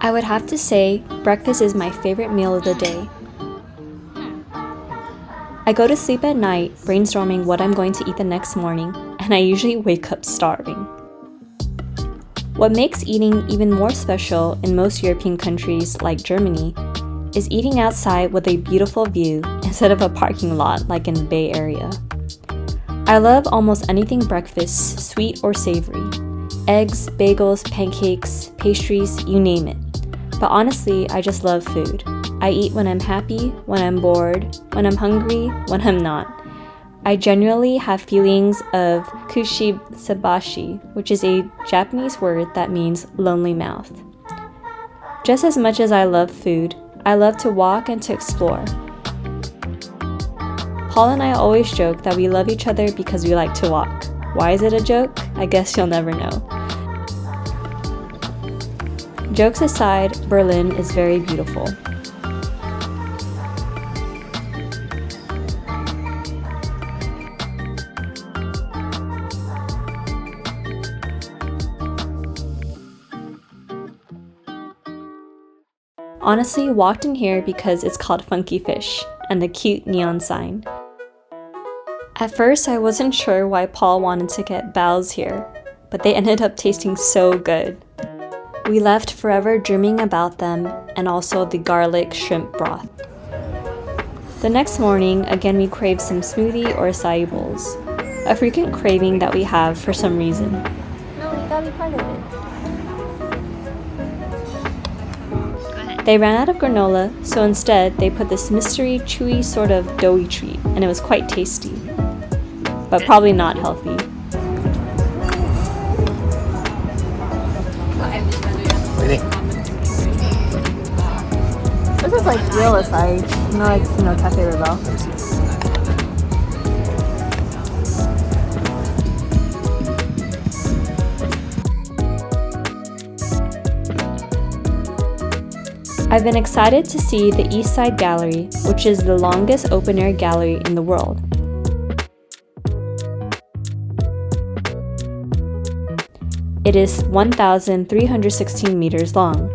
I would have to say breakfast is my favorite meal of the day. I go to sleep at night brainstorming what I'm going to eat the next morning, and I usually wake up starving. What makes eating even more special in most European countries like Germany is eating outside with a beautiful view instead of a parking lot like in the Bay Area. I love almost anything breakfast, sweet or savory. Eggs, bagels, pancakes, pastries, you name it. But honestly, I just love food. I eat when I'm happy, when I'm bored, when I'm hungry, when I'm not. I genuinely have feelings of kushibashi, which is a Japanese word that means lonely mouth. Just as much as I love food, I love to walk and to explore. Paul and I always joke that we love each other because we like to walk. Why is it a joke? I guess you'll never know. Jokes aside, Berlin is very beautiful. Honestly, walked in here because it's called Funky Fish and the cute neon sign. At first, I wasn't sure why Paul wanted to get baos here, but they ended up tasting so good. We left forever dreaming about them and also the garlic shrimp broth. The next morning, again we craved some smoothie or acai bowls, a frequent craving that we have for some reason. No, you gotta be part of it. They ran out of granola, so instead they put this mystery, chewy sort of doughy treat, and it was quite tasty, but probably not healthy. This is like real acai, not like, Cafe Rebelle. I've been excited to see the East Side Gallery, which is the longest open-air gallery in the world. It is 1,316 meters long.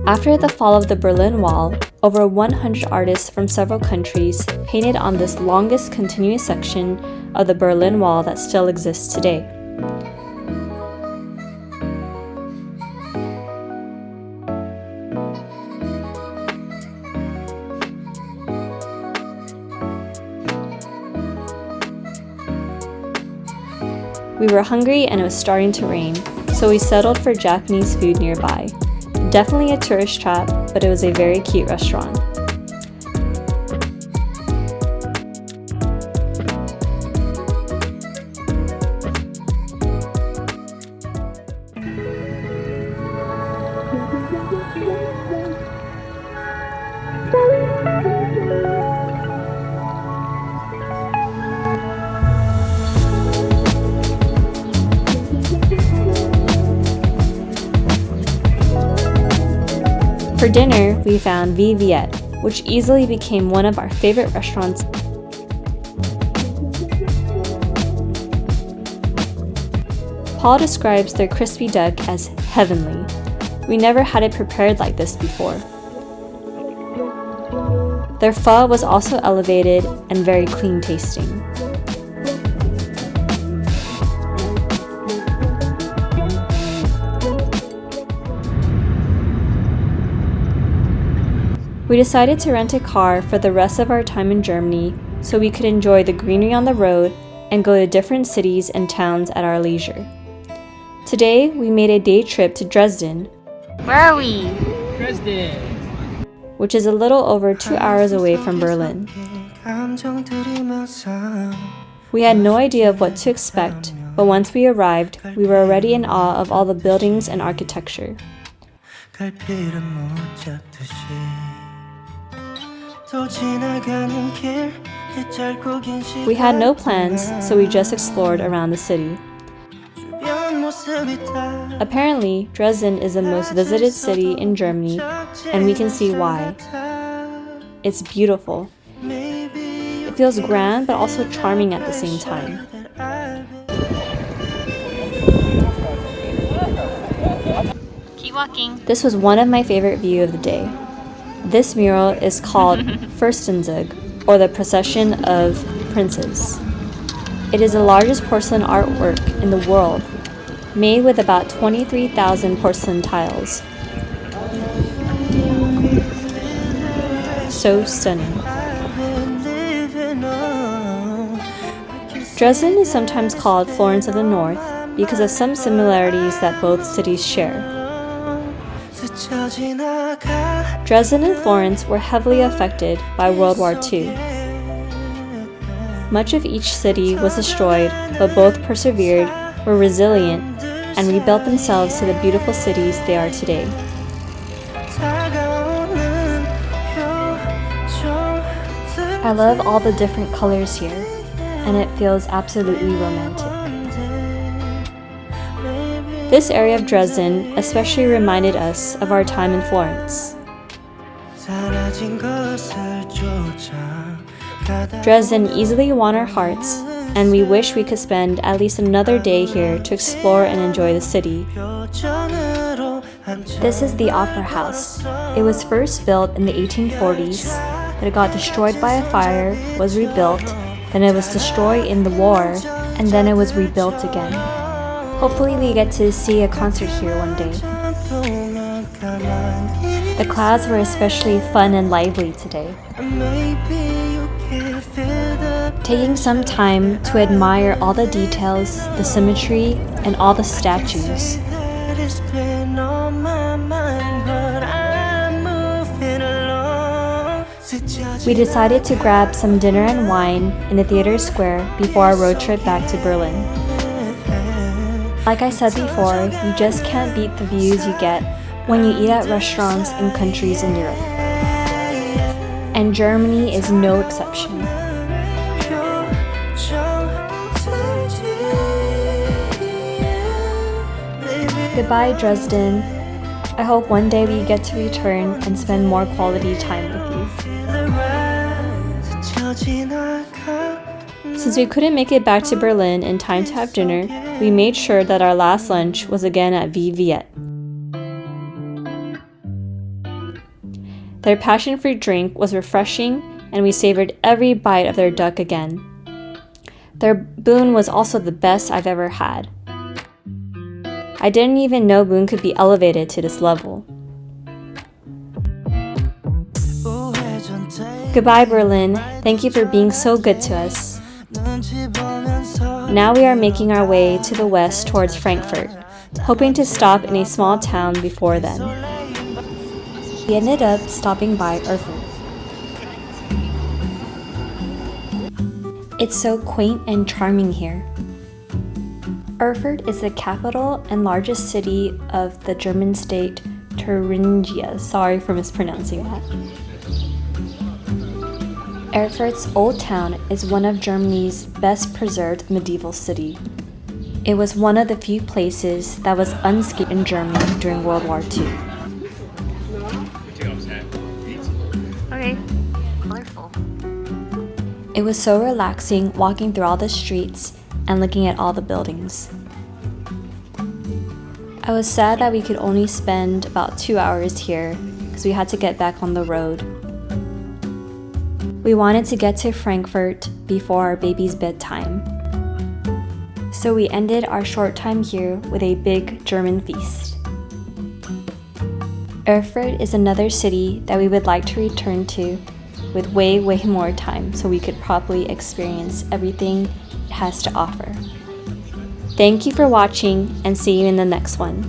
After the fall of the Berlin Wall, over 100 artists from several countries painted on this longest continuous section of the Berlin Wall that still exists today. We were hungry and it was starting to rain, so we settled for Japanese food nearby. Definitely a tourist trap, but it was a very cute restaurant. For dinner, we found Vie Viette, which easily became one of our favorite restaurants. Paul describes their crispy duck as heavenly. We never had it prepared like this before. Their pho was also elevated and very clean tasting. We decided to rent a car for the rest of our time in Germany so we could enjoy the greenery on the road and go to different cities and towns at our leisure. Today, we made a day trip to Dresden. Where are we? Dresden, which is a little over 2 hours away from Berlin. We had no idea of what to expect, but once we arrived, we were already in awe of all the buildings and architecture. We had no plans, so we just explored around the city. Apparently, Dresden is the most visited city in Germany, and we can see why. It's beautiful. It feels grand but also charming at the same time. Keep walking. This was one of my favorite views of the day. This mural is called Fürstenzug, or the Procession of Princes. It is the largest porcelain artwork in the world, made with about 23,000 porcelain tiles. So stunning. Dresden is sometimes called Florence of the North because of some similarities that both cities share. Dresden and Florence were heavily affected by World War II. Much of each city was destroyed, but both persevered, were resilient, and rebuilt themselves to the beautiful cities they are today. I love all the different colors here, and it feels absolutely romantic. This area of Dresden especially reminded us of our time in Florence. Dresden easily won our hearts, and we wish we could spend at least another day here to explore and enjoy the city. This is the Opera House. It was first built in the 1840s, but it got destroyed by a fire, was rebuilt, then it was destroyed in the war, and then it was rebuilt again. Hopefully we get to see a concert here one day. The clouds were especially fun and lively today. Taking some time to admire all the details, the symmetry, and all the statues. We decided to grab some dinner and wine in the theater square before our road trip back to Berlin. Like I said before, you just can't beat the views you get when you eat at restaurants in countries in Europe. And Germany is no exception. Goodbye, Dresden. I hope one day we get to return and spend more quality time with you. Since we couldn't make it back to Berlin in time to have dinner, we made sure that our last lunch was again at Viet. Their passion-fruit drink was refreshing, and we savored every bite of their duck again. Their boon was also the best I've ever had. I didn't even know boon could be elevated to this level. Goodbye, Berlin. Thank you for being so good to us. Now we are making our way to the west towards Frankfurt, hoping to stop in a small town before then. We ended up stopping by Erfurt. It's so quaint and charming here. Erfurt is the capital and largest city of the German state Thuringia. Sorry for mispronouncing that. Erfurt's old town is one of Germany's best preserved medieval cities. It was one of the few places that was unscathed in Germany during World War II. Okay. Colorful. It was so relaxing walking through all the streets and looking at all the buildings. I was sad that we could only spend about 2 hours here because we had to get back on the road. We wanted to get to Frankfurt before our baby's bedtime. So we ended our short time here with a big German feast. Erfurt is another city that we would like to return to with way more time so we could properly experience everything it has to offer. Thank you for watching and see you in the next one.